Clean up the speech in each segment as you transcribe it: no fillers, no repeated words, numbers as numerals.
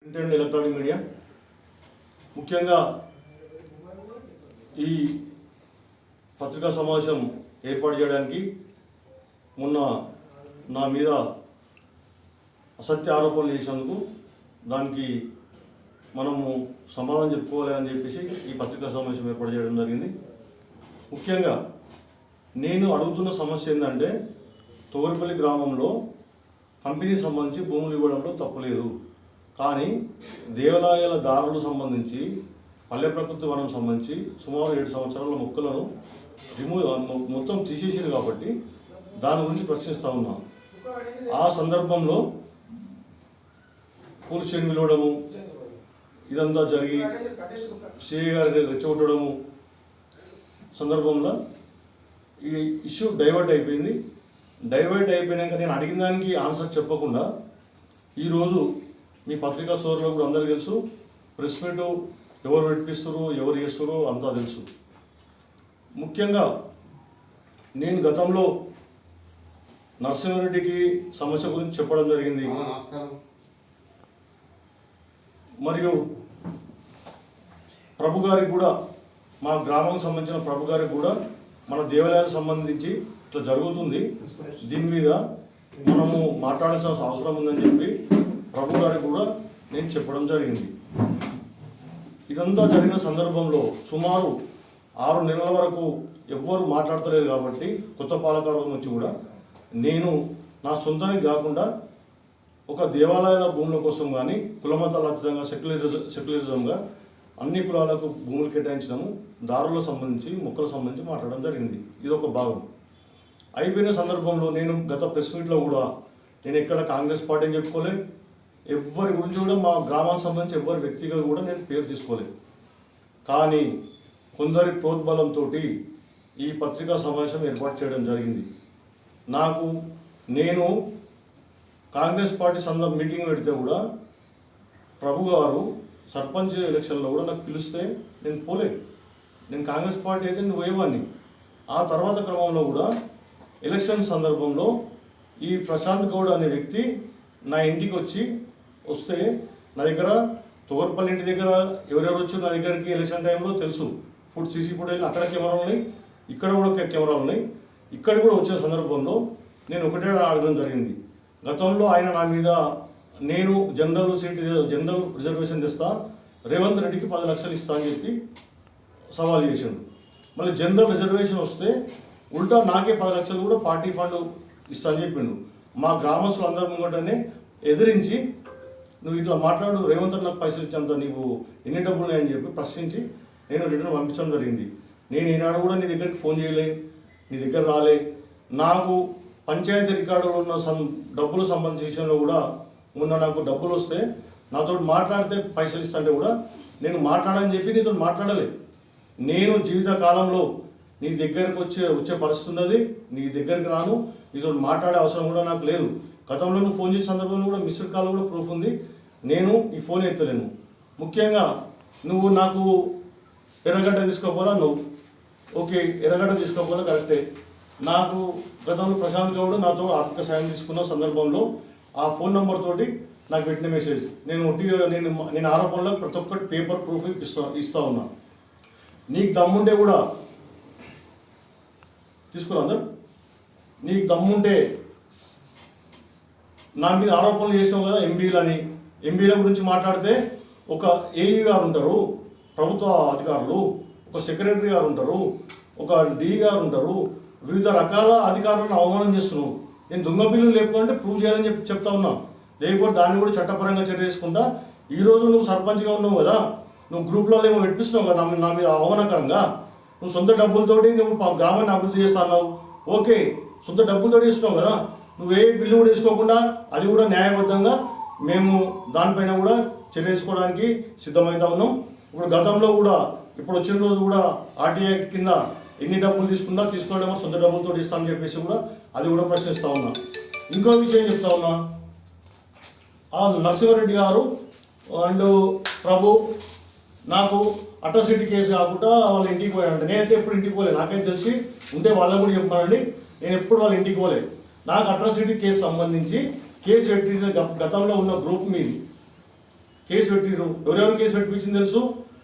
Print and electronic media ముఖ్యంగా ఈ పత్రికా సమావేశం ఏర్పాటు చేయడానికి మొన్న నా మీద అసత్య ఆరోపణలు చేసినందుకు దానికి మనము సమాధానం చెప్పుకోవాలి అని చెప్పేసి ఈ పత్రికా సమావేశం ఏర్పాటు చేయడం జరిగింది. ముఖ్యంగా నేను అడుగుతున్న సమస్య ఏంటంటే తోగరపల్లి గ్రామంలో కంపెనీకి సంబంధించి భూములు ఇవ్వడంలో తప్పులేదు, కానీ దేవాలయాల దారులకు సంబంధించి పల్లె ప్రకృతి వనం సంబంధించి సుమారు 7 సంవత్సరాల మొక్కలను మొత్తం తీసేసారు కాబట్టి దాని గురించి ప్రశ్నిస్తూ ఉన్నాను. ఆ సందర్భంలో పోలీస్ స్టేషన్ పిలవడము ఇదంతా జరిగి సిఐ గారి రెచ్చగొట్టడము సందర్భంలో ఈ ఇష్యూ డైవర్ట్ అయిపోయింది. డైవర్ట్ అయిపోయినాక నేను అడిగిన దానికి ఆన్సర్ చెప్పకుండా ఈరోజు మీ పత్రికా సోదరులకు కూడా అందరికీ తెలుసు, ప్రెస్ మీట్ ఎవరు పెట్టిస్తారు ఎవరు చేస్తారో అంతా తెలుసు. ముఖ్యంగా నేను గతంలో నరసింహారెడ్డికి సమస్య గురించి చెప్పడం జరిగింది. మరియు ప్రభు గారికి కూడా, మా గ్రామానికి సంబంధించిన ప్రభు గారికి కూడా మన దేవాలయాలకు సంబంధించి ఇట్లా జరుగుతుంది, దీని మీద మనము మాట్లాడాల్సిన అవసరం ఉందని చెప్పి ప్రభు గారికి కూడా నేను చెప్పడం జరిగింది. ఇదంతా జరిగిన సందర్భంలో సుమారు 6 నెలల వరకు ఎవ్వరు మాట్లాడతలేదు కాబట్టి కొత్త పాలకవర్గం నుంచి కూడా నేను నా సొంతానికి కాకుండా ఒక దేవాలయాల భూముల కోసం కానీ కులమతాల అతీతంగా సెక్యులరిజంగా అన్ని కులాలకు భూములు కేటాయించడము, దారులకు సంబంధించి మొక్కలకు సంబంధించి మాట్లాడడం జరిగింది. ఇది ఒక భాగం. అయిపోయిన సందర్భంలో నేను గత ప్రెస్ మీట్లో కూడా నేను ఎక్కడ కాంగ్రెస్ పార్టీ అని చెప్పుకోలేదు, ఎవరి గురించి కూడా మా గ్రామానికి సంబంధించి ఎవరి వ్యక్తిగా కూడా నేను పేరు తీసుకోలేదు. కానీ కొందరి ప్రోద్బలంతో ఈ పత్రికా సమావేశం ఏర్పాటు చేయడం జరిగింది. నేను కాంగ్రెస్ పార్టీ మీటింగ్ పెడితే కూడా ప్రభు గారు సర్పంచ్ ఎలక్షన్లో కూడా నాకు పిలిస్తే నేను పోలేదు. నేను కాంగ్రెస్ పార్టీ అయితే నేను పోయేవాడిని. ఆ తర్వాత క్రమంలో కూడా ఎలక్షన్ సందర్భంలో ఈ ప్రశాంత్ గౌడ్ అనే వ్యక్తి నా ఇంటికి వస్తే నా దగ్గర తోగరపల్లి ఇంటి దగ్గర ఎవరెవరు వచ్చి నా దగ్గరికి ఎలక్షన్ టైంలో తెలుసు. ఫుడ్ సీసీ ఫుటేజ్ అక్కడ కెమెరాలు ఉన్నాయి, ఇక్కడ కూడా కెమెరాలు ఉన్నాయి. ఇక్కడ కూడా వచ్చే సందర్భంలో నేను ఒకటే అడగడం జరిగింది. గతంలో ఆయన నా మీద నేను జనరల్ రిజర్వేషన్ తెస్తా, రేవంత్ రెడ్డికి 10 లక్షలు ఇస్తా అని చెప్పి సవాల్ చేశాడు. మళ్ళీ జనరల్ రిజర్వేషన్ వస్తే ఉల్టా నాకే 10 లక్షలు కూడా పార్టీ ఫండ్ ఇస్తా అని చెప్పిండు. మా గ్రామస్తులు అందరి ముంగటనే ఎదిరించి నువ్వు ఇట్లా మాట్లాడు, రేవంత్ రెడ్డి నాకు పైసలు ఇచ్చేంత నీవు ఎన్ని డబ్బులు ఉన్నాయని చెప్పి ప్రశ్నించి నేను రిటర్న్ పంపించడం జరిగింది. నేను ఈనాడు కూడా నీ దగ్గరికి ఫోన్ చేయలే, నీ దగ్గర రాలే. నాకు పంచాయతీ రికార్డులో ఉన్న డబ్బులు సంబంధించిన విషయంలో కూడా మొన్న నాకు డబ్బులు వస్తే నాతో మాట్లాడితే పైసలు ఇస్తుంటే కూడా నేను మాట్లాడని చెప్పి నీతో మాట్లాడలేదు. నేను జీవిత కాలంలో నీ దగ్గరకు వచ్చే పరిస్థితి ఉన్నది, నీ దగ్గరికి రాను, నీతో మాట్లాడే అవసరం కూడా నాకు లేదు. గతంలో నువ్వు ఫోన్ చేసే సందర్భంలో కూడా మిస్డ్ కాల్ కూడా ప్రూఫ్ ఉంది. నేను ఈ ఫోన్ ఎత్తలేను. ముఖ్యంగా నువ్వు నాకు ఎర్రగడ్డ తీసుకోపోలా, నువ్వు ఓకే ఎర్రగడ్డ తీసుకోపోలా కరెక్టే. నాకు గతంలో ప్రశాంత్ గౌడ్ నాతో ఆర్థిక సాయం తీసుకున్న సందర్భంలో ఆ ఫోన్ నెంబర్ తోటి నాకు పెట్టిన మెసేజ్ నేను ఆరోపణలో ప్రతి ఒక్కటి పేపర్ ప్రూఫ్ ఇస్తా ఉన్నా. నీకు దమ్ముంటే కూడా తీసుకురా, అందరు నీకు దమ్ముంటే నా మీద ఆరోపణలు చేసినావు కదా ఎంబీల గురించి మాట్లాడితే ఒక ఏఈ గారు ఉంటారు, ప్రభుత్వ అధికారులు, ఒక సెక్రటరీ గారు ఉంటారు, ఒక డి గారు ఉంటారు, వివిధ రకాల అధికారులను అవమానం చేస్తున్నావు. నేను దొంగ బిల్లులు లేకపోతే ప్రూవ్ చేయాలని చెప్తా ఉన్నా. లేకపోతే దాన్ని కూడా చట్టపరంగా చర్య తీసుకుంటా. ఈరోజు నువ్వు సర్పంచ్గా ఉన్నావు కదా, నువ్వు గ్రూప్లలో ఏమో పెట్టిస్తున్నావు కదా నా మీద అవమానకరంగా. నువ్వు సొంత డబ్బులతోటి నువ్వు గ్రామాన్ని అభివృద్ధి చేస్తున్నావు, ఓకే సొంత డబ్బులతో ఇస్తున్నావు కదా, నువ్వే బిల్లు కూడా వేసుకోకుండా అది కూడా న్యాయబద్ధంగా మేము దానిపైన కూడా చర్య తీసుకోవడానికి సిద్ధమవుతా ఉన్నాం. ఇప్పుడు గతంలో కూడా ఇప్పుడు వచ్చిన రోజు కూడా ఆర్టీఐ కింద ఎన్ని డబ్బులు తీసుకోవడమో సొంత డబ్బులతో ఇస్తామని చెప్పేసి కూడా అది కూడా ప్రశ్నిస్తూ ఉన్నా. ఇంకో విషయం చెప్తా ఉన్నా, ఆ నరసింహారెడ్డి గారు అండ్ ప్రభు నాకు అట్రాసిటీ కేసు కాకుండా వాళ్ళ ఇంటికి పోయానంటే నేనైతే ఎప్పుడు ఇంటికి పోలేదు. నాకైతే తెలిసి ఉంటే వాళ్ళని కూడా చెప్పానండి, నేను ఎప్పుడు వాళ్ళ ఇంటికి పోలేదు. నాకు అట్రాసిటీ కేసు సంబంధించి కేసు పెట్టిన గతంలో ఉన్న గ్రూప్ మీది కేసు పెట్టిరు. ఎవరెవరు కేసు పెట్టించింది తెలుసు?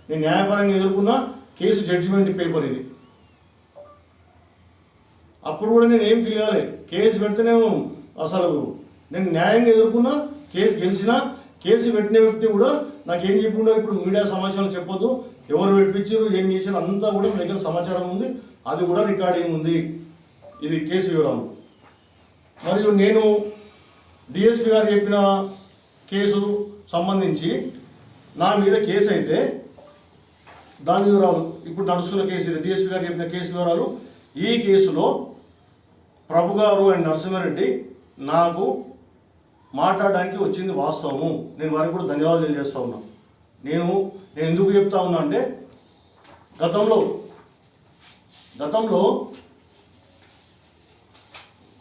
నేను న్యాయపరంగా ఎదుర్కొన్న కేసు జడ్జిమెంట్ పేపర్ ఇది. అప్పుడు కూడా నేను ఏం ఫీల్ కాలే. కేసు పెడితేనేమో అసలు నేను న్యాయంగా ఎదుర్కొన్నా, కేసు గెలిచినా. కేసు పెట్టిన వ్యక్తి కూడా నాకేం చెప్పిండో ఇప్పుడు మీడియా సమాచారం చెప్పొద్దు, ఎవరు పెట్టించారు ఏం చేశారు అంతా కూడా మీ దగ్గర సమాచారం ఉంది, అది కూడా రికార్డింగ్ ఉంది. ఇది కేసు వివరాలు. మరియు నేను డిఎస్పీ గారు చెప్పిన కేసు సంబంధించి నా మీద కేసు అయితే దాని వివరాలు ఇప్పుడు నడుస్తున్న కేసు ఇది. డిఎస్పీ గారు చెప్పిన కేసు వివరాలు. ఈ కేసులో ప్రభు గారు అండ్ నరసింహారెడ్డి నాకు మాట్లాడడానికి వచ్చింది వాస్తవము. నేను వారికి కూడా ధన్యవాదాలు తెలియజేస్తా ఉన్నా. నేను ఎందుకు చెప్తా ఉన్నా అంటే గతంలో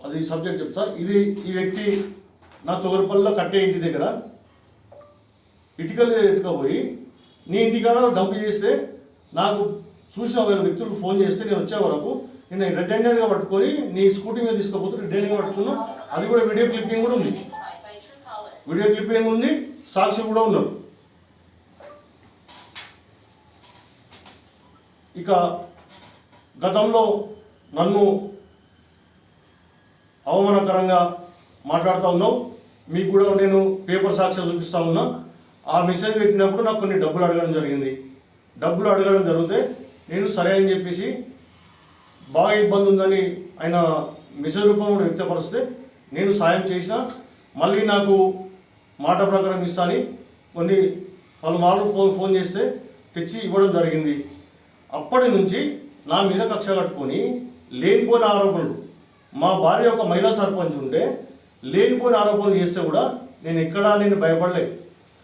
అది సబ్జెక్ట్ చెప్తా. ఈ వ్యక్తి నా తొగరపల్లిలో కట్టే ఇంటి దగ్గర ఇటుకలు ఎత్తుకపోయి నీ ఇంటికాడ డబ్బు చేస్తే నాకు చూసిన వేరే వ్యక్తులకు ఫోన్ చేస్తే నేను వచ్చే వరకు నేను రెడ్ హ్యాండెడ్గా పట్టుకొని నీ స్కూటీ మీద తీసుకుపోతే రెడ్ హ్యాండ్గా పట్టుకున్నా. అది కూడా వీడియో క్లిప్పింగ్ కూడా ఉంది, సాక్షి కూడా ఉన్నారు. ఇక గతంలో నన్ను అవమానకరంగా మాట్లాడుతూ ఉన్నావు. మీకు కూడా నేను పేపర్ సాక్ష్యం చూపిస్తూ ఉన్నా. ఆ మెసేజ్ పెట్టినప్పుడు నాకు కొన్ని డబ్బులు అడగడం జరిగింది. డబ్బులు అడగడం జరిగితే నేను సరే అని చెప్పేసి బాగా ఇబ్బంది ఉందని ఆయన మెసేజ్ రూపంలో వ్యక్తపరిస్తే నేను సాయం చేసిన. మళ్ళీ నాకు మాట ప్రకారం ఇస్తాను కొన్ని పలుమార్లు ఫోన్ చేస్తే తెచ్చి ఇవ్వడం జరిగింది. అప్పటి నుంచి నా మీద కక్ష కట్టుకొని లేనిపోయిన ఆరోపణలు, మా భార్య ఒక మహిళా సర్పంచ్ ఉంటే లేనిపోయిన ఆరోపణలు చేస్తే కూడా నేను భయపడలే.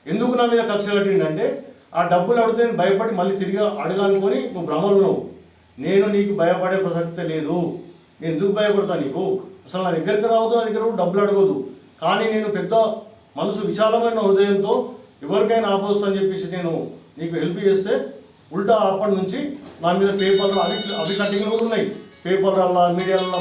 ఎందుకు నా మీద కక్ష కట్టిందంటే ఆ డబ్బులు అడిగితే నేను భయపడి మళ్ళీ తిరిగి అడగాలనుకొని నువ్వు భ్రమలు ఉన్నావు. నేను నీకు భయపడే ప్రసక్తే లేదు. నేను ఎందుకు భయపడతాను నీకు? అసలు నా దగ్గరికి రావద్దు, నా దగ్గర డబ్బులు అడగదు. కానీ నేను పెద్ద మనసు విశాలమైన హృదయంతో ఎవరికైనా ఆపవచ్చు అని చెప్పేసి నేను నీకు హెల్ప్ చేస్తే ఉల్టా అప్పటి నుంచి నా మీద పేపర్లు అవి కటింగ్లు కూడా ఉన్నాయి. పేపర్లలో మీడియాలలో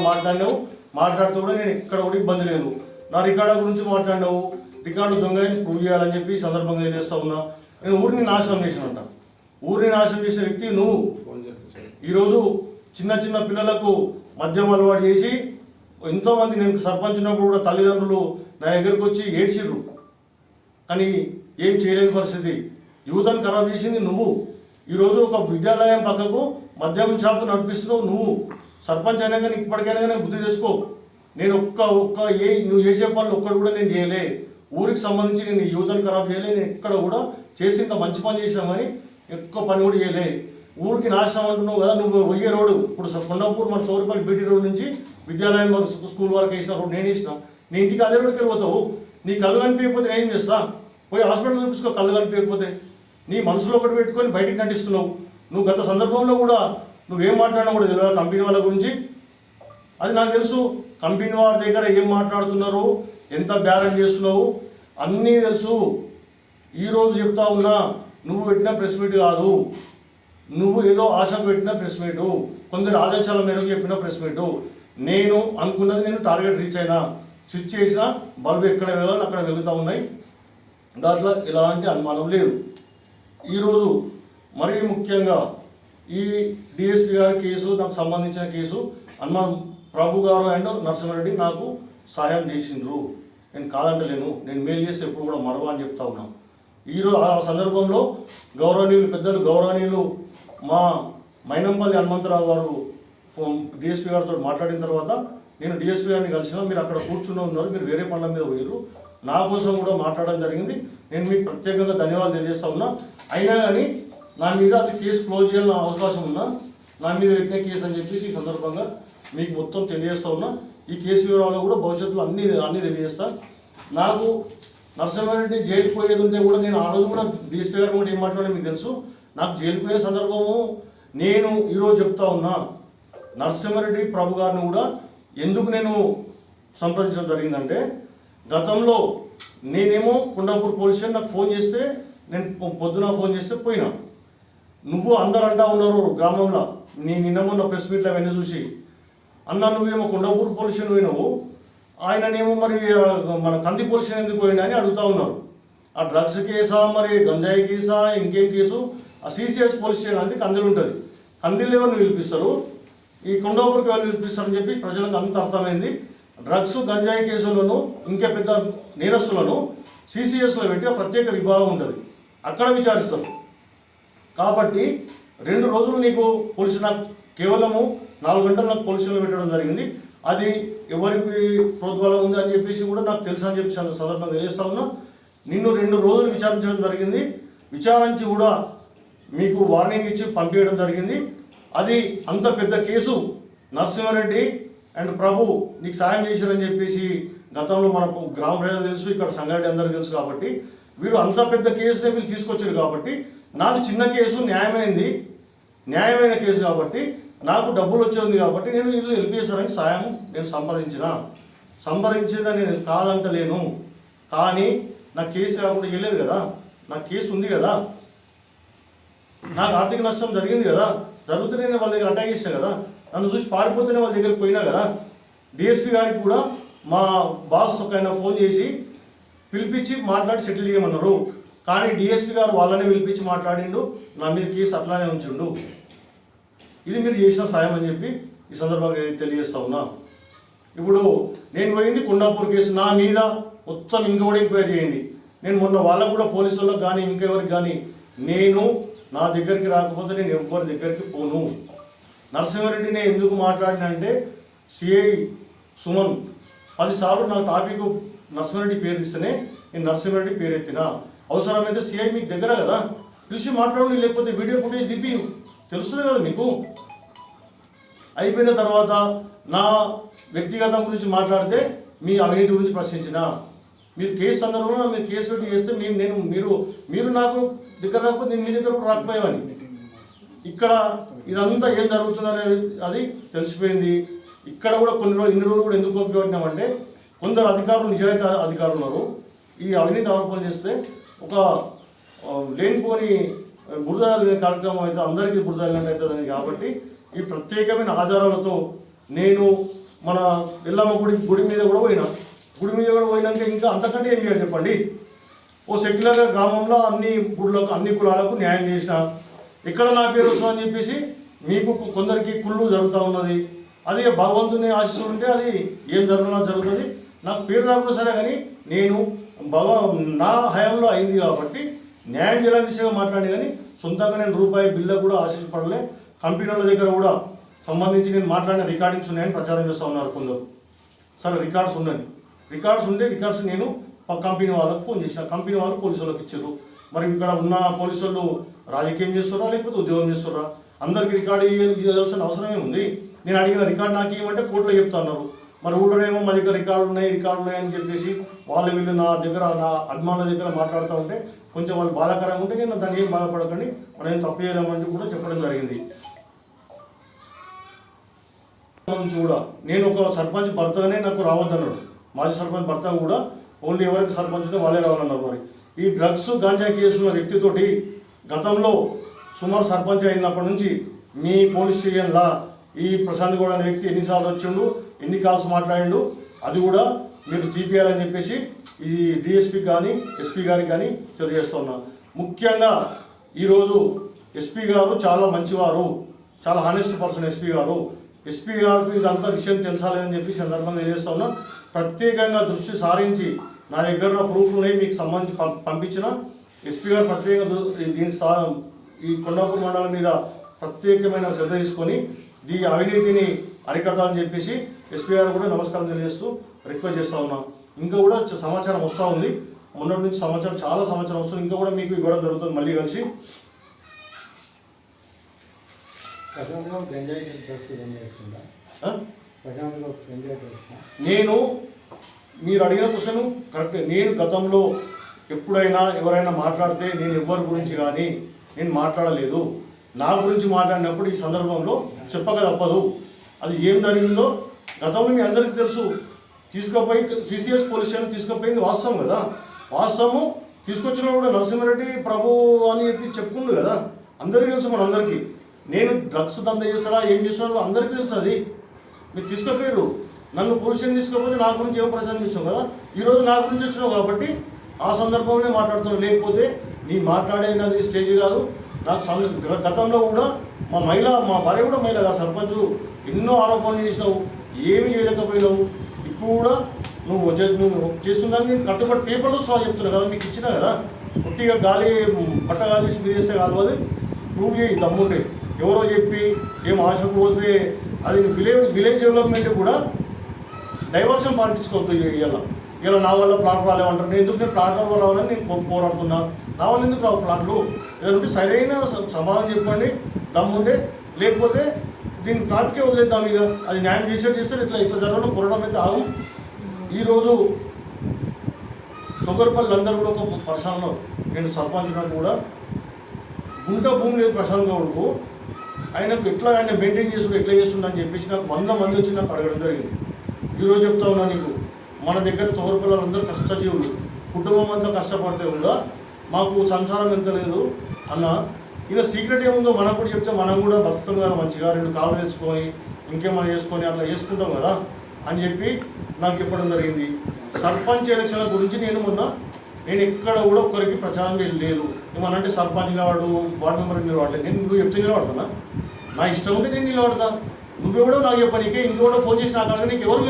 మాట్లాడుతూ కూడా నేను ఎక్కడ కూడా ఇబ్బంది లేదు. నా రికార్డుల గురించి మాట్లాడినావు, రికార్డు దొంగని ప్రూవ్ చేయాలని చెప్పి సందర్భంగా తెలియజేస్తా ఉన్నా. నేను ఊరిని నాశనం చేసినంట. ఊరిని నాశనం చేసిన వ్యక్తి నువ్వు. ఈరోజు చిన్న చిన్న పిల్లలకు మద్యం అలవాటు చేసి ఎంతోమంది, నేను సర్పంచ్ ఉన్నప్పుడు కూడా తల్లిదండ్రులు నా దగ్గరకు వచ్చి ఏడ్చిర్రు, కానీ ఏం చేయలేని పరిస్థితి. యువతను ఖరాబ్ చేసింది నువ్వు. ఈరోజు ఒక విద్యాలయం పక్కకు మద్యం షాపు నడిపిస్తున్నావు నువ్వు. సర్పంచ్ అయినా కానీ ఇప్పటికైనా కానీ బుద్ధి తెచ్చుకో. నేను నువ్వు చేసే పనులు ఒక్కడు కూడా నేను చేయలే. ఊరికి సంబంధించి నేను యువతను ఖరాబ్ చేయలే. నేను ఎక్కడ కూడా చేసి ఇంత మంచి పని చేసినామని ఎక్కువ పని కూడా చేయలే. ఊరికి నాశనం అంటున్నావు కదా. నువ్వు పోయే రోడ్డు ఇప్పుడు కొండాపూర్ మన సౌరపల్లి బీటీ రోడ్ నుంచి విద్యాలయం స్కూల్ వరకు వేసిన రోడ్డు నేను వేసిన. నీ ఇంటికి అదే రోడ్డుకి వెళ్ళిపోతావు. నీ కళ్ళు కనిపించకపోతే నేను ఏం చేస్తా? పోయి హాస్పిటల్ చూపించుకో. కళ్ళు కనిపించకపోతే నీ మనసులో ఒకటి పెట్టుకొని బయటికి నటిస్తున్నావు. నువ్వు గత సందర్భంలో కూడా నువ్వేం మాట్లాడినా కూడా తెలియదు కంపెనీ వాళ్ళ గురించి. అది నాకు తెలుసు. కంపెనీ వాళ్ళ దగ్గర ఏం మాట్లాడుతున్నారు, ఎంత బ్యాలెన్స్ చేస్తున్నావు అన్నీ తెలుసు. ఈరోజు చెప్తా ఉన్నా, నువ్వు పెట్టిన ప్రెస్ మీట్ కాదు, నువ్వు ఏదో ఆశకు పెట్టిన ప్రెస్ మీటు, కొందరు ఆదేశాల మేరకు చెప్పిన ప్రెస్ మీటు. నేను అనుకున్నది నేను టార్గెట్ రీచ్ అయినా. స్విచ్ చేసిన బల్బు ఎక్కడ వెళ్ళాలి అక్కడ వెలుగుతూ ఉన్నాయి. దాంట్లో ఎలాంటి అనుమానం లేదు. ఈరోజు మరీ ముఖ్యంగా ఈ డిఎస్పీ గారి కేసు, నాకు సంబంధించిన కేసు ప్రభు గారు అండ్ నరసింహారెడ్డి నాకు సహాయం చేసిండ్రు. నేను కాదంటలేను. నేను మేలు చేసి ఎప్పుడు కూడా మరవ అని చెప్తా ఉన్నాను. ఈరోజు ఆ సందర్భంలో గౌరవనీయులు మా మైనంపల్లి హనుమంతరావు గారు డిఎస్పీ గారితో మాట్లాడిన తర్వాత నేను డిఎస్పీ గారిని కలిసిన. మీరు అక్కడ కూర్చుని ఉన్నారు, మీరు వేరే పనుల మీద పోయారు. నా కోసం కూడా మాట్లాడడం జరిగింది. నేను మీకు ప్రత్యేకంగా ధన్యవాదాలు తెలియజేస్తా ఉన్నా. అయినా కానీ నా మీద అది కేసు క్లోజ్ చేయాలని అవకాశం ఉన్నా, నా మీద పెట్టిన కేసు అని చెప్పేసి ఈ సందర్భంగా మీకు మొత్తం తెలియజేస్తా ఉన్నా. ఈ కేసు వివరాలు కూడా భవిష్యత్తులో అన్నీ తెలియజేస్తా. నాకు నరసింహారెడ్డి జైలుకి పోయేది ఉంటే కూడా నేను ఆ రోజు కూడా డిఎస్పీ గారు కూడా ఏం మాట్లాడే మీకు తెలుసు. నాకు జైలుకి పోయే సందర్భము నేను ఈరోజు చెప్తా ఉన్నా. నరసింహారెడ్డి ప్రభు గారిని కూడా ఎందుకు నేను సంప్రదించడం జరిగిందంటే, గతంలో నేనేమో కొండాపూర్ పోలీస్ స్టేషన్ నాకు ఫోన్ చేస్తే, నేను పొద్దున ఫోన్ చేస్తే పోయినా. నువ్వు అందరు అంటా ఉన్నారు గ్రామంలో, నిన్న మొన్న ప్రెస్ మీట్లో అవన్నీ చూసి, అన్న నువ్వేమో కొండాపూర్ పోలీస్ స్టేషన్ పోయినావు, ఆయననేమో మరి మన కంది పోలీస్ స్టేషన్ ఎందుకు పోయినా అని అడుగుతూ ఉన్నారు. ఆ డ్రగ్స్ కేసా మరి గంజాయి కేసా ఇంకేం కేసు ఆ సిసిఎస్ పోలీస్ స్టేషన్ అనేది కందిలు ఉంటుంది. కందిలు ఎవరిని పిలిపిస్తారు, ఈ కొండాపూర్కి ఎవరు పిలిపిస్తారని చెప్పి ప్రజలకు అంత అర్థమైంది. డ్రగ్స్ గంజాయి కేసులను ఇంకా పెద్ద నేరస్తులను సిసిఎస్లో పెట్టి ఆ ప్రత్యేక విభాగం ఉంటుంది, అక్కడ విచారిస్తారు. కాబట్టి 2 రోజులు నీకు పోలీసు నాకు కేవలము 4 గంటలు నాకు పోలీసులు పెట్టడం జరిగింది. అది ఎవరికి ప్రోద్బలం ఉంది అని చెప్పేసి కూడా నాకు తెలుసు అని చెప్పి సందర్భంగా తెలియజేస్తా ఉన్నా. నిన్ను 2 రోజులు విచారించడం జరిగింది. విచారించి కూడా మీకు వార్నింగ్ ఇచ్చి పంపించడం జరిగింది. అది అంత పెద్ద కేసు. నరసింహారెడ్డి అండ్ ప్రభు నీకు సాయం చేశారని చెప్పేసి గతంలో మనకు గ్రామ ప్రజలు తెలుసు, ఇక్కడ సంగారెడ్డి అందరికీ తెలుసు. కాబట్టి వీరు అంత పెద్ద కేసునే వీళ్ళు తీసుకొచ్చారు. కాబట్టి నాది చిన్న కేసు, న్యాయమైన కేసు కాబట్టి నాకు డబ్బులు వచ్చేది కాబట్టి నేను వీళ్ళు వెళ్ళిపోయేసారని సాయం నేను సంప్రదించిందని నేను కాదంటలేను. కానీ నా కేసు కాకుండా వెళ్ళలేదు కదా, నా కేసు ఉంది కదా, నాకు ఆర్థిక నష్టం జరిగింది కదా, జరుగుతూనే నేను వాళ్ళ దగ్గర అటాక్ చేశాను కదా, నన్ను చూసి పారిపోతూనే వాళ్ళ దగ్గరికి పోయినా కదా. డిఎస్పీ గారికి కూడా మా బాస్ ఒక ఆయన ఫోన్ చేసి పిలిపించి మాట్లాడి సెటిల్ చేయమన్నారు. కానీ డిఎస్పీ గారు వాళ్ళనే పిలిపించి మాట్లాడిండు, నా మీద కేసు అట్లానే ఉంచిండు. ఇది మీరు చేసిన సాయం అని చెప్పి ఈ సందర్భంగా తెలియజేస్తా ఉన్నా. ఇప్పుడు నేను పోయింది కొండాపూర్ కేసు, నా మీద మొత్తం ఇంకా కూడా ఎంక్వైరీ చేయండి. నేను మొన్న వాళ్ళకు కూడా పోలీసు వాళ్ళకి కానీ ఇంకెవరికి కానీ నేను నా దగ్గరికి రాకపోతే నేను ఎవరి దగ్గరికి పోను. నరసింహారెడ్డిని ఎందుకు మాట్లాడినంటే సిఐ సుమన్ 10 సార్లు నా టాపిక్ నరసింహారెడ్డి పేరు ఇస్తేనే నేను నరసింహారెడ్డి పేరు ఎత్తిన. అవసరమైతే సిఐ మీకు దగ్గర కదా, పిలిచి మాట్లాడండి, లేకపోతే వీడియో ఫుటేజ్ దిప్పి తెలుస్తుంది కదా మీకు. అయిపోయిన తర్వాత నా వ్యక్తిగతం గురించి మాట్లాడితే మీ అవినీతి గురించి ప్రశ్నించిన, మీరు కేసు సందర్భంలో మీరు కేసు పెట్టి చేస్తే మీరు నాకు దగ్గర రాకపోతే నేను మీ దగ్గర కూడా రాకపోయామని. ఇక్కడ ఇదంతా ఏం జరుగుతుందనేది అది తెలిసిపోయింది. ఇక్కడ కూడా ఇన్ని రోజులు కూడా ఎందుకు ఉపయోగించామంటే కొందరు అధికారులు, నిజాయితీ అధికారులు ఉన్నారు, ఈ అవినీతి ఆరోపణలు చేస్తే ఒక లేనిపోని బురద కార్యక్రమం అయితే అందరికీ బురద అవుతుందని. కాబట్టి ఈ ప్రత్యేకమైన ఆధారాలతో నేను మన ఎల్లమ్మ గుడి మీద కూడా పోయినాక ఇంకా అంతకంటే ఏం చేయాలి చెప్పండి. ఓ సెక్యులర్ గ్రామంలో అన్ని కులాలకు న్యాయం చేసిన, ఎక్కడ నా పేరు వస్తుందని చెప్పేసి మీకు కొందరికి కుళ్ళు జరుగుతూ ఉన్నది. అది భగవంతుని ఆశిస్తూ ఉంటే అది ఏం జరుగుతుంది. నాకు పేరు రాకుండా సరే, కానీ నేను నా హయాంలో అయింది కాబట్టి న్యాయం చేయాలని దిశగా మాట్లాడి, కానీ సొంతంగా నేను రూపాయి బిల్లు కూడా ఆశించపడలే. కంపెనీల దగ్గర కూడా సంబంధించి నేను మాట్లాడిన రికార్డింగ్స్ ఉన్నాయని ప్రచారం చేస్తూ ఉన్నారు కొందరు. సరే రికార్డ్స్ రికార్డ్స్ నేను కంపెనీ వాళ్ళకు ఫోన్ చేసిన, కంపెనీ వాళ్ళు పోలీసు వాళ్ళకి ఇచ్చారు. మరి ఇక్కడ ఉన్న పోలీసు వాళ్ళు రాజకీయం చేస్తారా లేకపోతే ఉద్యోగం చేస్తారా? అందరికీ రికార్డు చేయాల్సిన అవసరమే ఉంది. నేను అడిగిన రికార్డు నాకు ఏమంటే కోర్టులో చెప్తున్నారు. మరి ఊళ్ళోనేమో మా దగ్గర రికార్డు ఉన్నాయి అని చెప్పేసి వీళ్ళు నా అభిమానుల దగ్గర మాట్లాడుతూ ఉంటే కొంచెం వాళ్ళు బాధాకరంగా ఉంటే నేను దాన్ని ఏం బాధపడకండి, మనం ఏం తప్పు చేయలేమని కూడా చెప్పడం జరిగింది. కూడా నేను ఒక సర్పంచ్ భర్తగానే నాకు రావద్దన్నాడు. మాజీ సర్పంచ్ భర్త కూడా ఓన్లీ ఎవరైతే సర్పంచ్ ఉంటే వాళ్ళే రావాలన్నారు. మరి ఈ డ్రగ్స్ గాంజా కేసున్న వ్యక్తితోటి గతంలో సుమారు సర్పంచ్ అయినప్పటి నుంచి మీ పోలీస్ స్టేషన్లా ఈ ప్రశాంత్ గౌడ్ అనే వ్యక్తి ఎన్నిసార్లు వచ్చిండు, ఎన్ని కాల్స్ మాట్లాడిండు, అది కూడా మీరు తీపియాలని చెప్పేసి ఈ డిఎస్పీ కానీ ఎస్పీ గారికి కానీ తెలియజేస్తున్నా. ముఖ్యంగా ఈరోజు ఎస్పీ గారు చాలా మంచివారు, చాలా హానెస్ట్ పర్సన్ ఎస్పీ గారికి ఇదంతా విషయం తెలుసాలని చెప్పి సందర్భంగా తెలియజేస్తా ఉన్నా. ప్రత్యేకంగా దృష్టి సారించి నా దగ్గర ప్రూఫ్లు ఉన్నాయి మీకు సంబంధించి పంపించిన ఎస్పీ గారు ప్రత్యేకంగా ఈ కొండాపూర్ మండలం మీద ప్రత్యేకమైన శ్రద్ధ తీసుకొని ఈ అవినీతిని అరికట్టాలని చెప్పేసి ఎస్పీ గారు కూడా నమస్కారం తెలియజేస్తూ రిక్వెస్ట్ చేస్తూ ఉన్నాం. ఇంకా కూడా సమాచారం వస్తూ ఉంది, మొన్నటి నుంచి చాలా సమాచారం వస్తుంది, ఇంకా కూడా మీకు ఇవ్వడం జరుగుతుంది. మళ్ళీ కలిసి నేను మీరు అడిగిన క్వశ్చన్ కరెక్ట్. నేను గతంలో ఎప్పుడైనా ఎవరైనా మాట్లాడితే నేను ఎవరి గురించి కానీ నేను మాట్లాడలేదు. నా గురించి మాట్లాడినప్పుడు ఈ సందర్భంలో చెప్పక తప్పదు. అది ఏం జరిగిందో గతంలో మీ అందరికీ తెలుసు. తీసుకుపోయి సిసిఎస్ పోలీస్ స్టేషన్ తీసుకుపోయింది వాస్తవం కదా, వాస్తవము. తీసుకొచ్చిన కూడా నరసింహారెడ్డి ప్రభు అని చెప్పి చెప్పుకుండు కదా, అందరికీ తెలుసు. మనందరికీ నేను డ్రగ్స్ దంద చేస్తాడా ఏం చేస్తాడో అందరికీ తెలుసు. అది మీరు తీసుకుపోయారు, నన్ను పోలీస్ స్టేషన్ తీసుకోకపోతే నా గురించి ఏం ప్రచారం చేస్తాం కదా. ఈరోజు నా గురించి వచ్చినావు కాబట్టి ఆ సందర్భంలో మాట్లాడుతున్నావు. లేకపోతే నీ మాట్లాడేది స్టేజ్ కాదు. నాకు గతంలో కూడా మా భార్య కూడా మహిళ సర్పంచ్, ఎన్నో ఆరోపణలు చేసినావు, ఏమి చేయలేకపోయినావు. ఇప్పుడు కూడా నువ్వు చేస్తుందని నేను కట్టుబడి పేపర్లో సాల్వ్ చెప్తున్నావు కదా, మీకు ఇచ్చినా కదా. పుట్టిగా బట్ట గాలి మీరు చేస్తే కాదు, అది ప్రూవ్ చేయి దమ్ముండే. ఎవరో చెప్పి ఏం ఆశకు పోతే అది విలేజ్ డెవలప్మెంట్ కూడా డైవర్షన్ పాలిటిక్స్కి ఇలా నా వల్ల ప్లాట్ రాలేమంటారు. నేను ప్లాట్ రావాలని నేను పోరాడుతున్నా. నా వల్ల ఎందుకు రావు ప్లాట్లు? ఏదంటే సరైన సమాధానం చెప్పండి దమ్ముండే. లేకపోతే దీన్ని టాపికే వదిలేద్దాం. ఇక అది న్యాయం చేస్తే ఇట్లా జరగడం పోరాటం అయితే ఆగు. ఈరోజు తొగరపల్లి అందరూ కూడా ఒక పరిశ్రమలో నేను సర్పంచ్గా కూడా గుంట భూమి లేదు ప్రశాంత్ గౌడ్కు. ఆయనకు ఆయన మెయింటైన్ ఎట్లా చేస్తుందని చెప్పేసి నాకు 100 మంది వచ్చి నాకు అడగడం జరిగింది. ఈరోజు చెప్తా ఉన్నా నీకు, మన దగ్గర తోరపిల్లలందరూ కష్టజీవులు, కుటుంబం అంతా కష్టపడితే కూడా మాకు సంసారం ఎంత లేదు అన్న. ఇలా సీక్రెట్ ఏముందో మనకు కూడా చెప్తే మనం కూడా బతుకుతాం కదా మంచిగా, 2 కాళ్ళు తెచ్చుకొని ఇంకేమైనా చేసుకొని అట్లా చేసుకుంటాం కదా అని చెప్పి నాకు చెప్పడం జరిగింది. సర్పంచ్ ఎలక్షన్ల గురించి నేను ఎక్కడ కూడా ఒక్కరికి ప్రచారం లేదు. ఏమనంటే సర్పంచ్ నిలవాడు, వార్డు మెంబర్ నిలవాడలేదు. నువ్వు చెప్తే నిలబడతానా? నా ఇష్టం ఉంటే నేను నిలబడతా. నువ్వెవడో నాకు చెప్పనీకే, ఇంకెవడో ఫోన్ చేసి నాకు అడగ. నీకు ఎవరు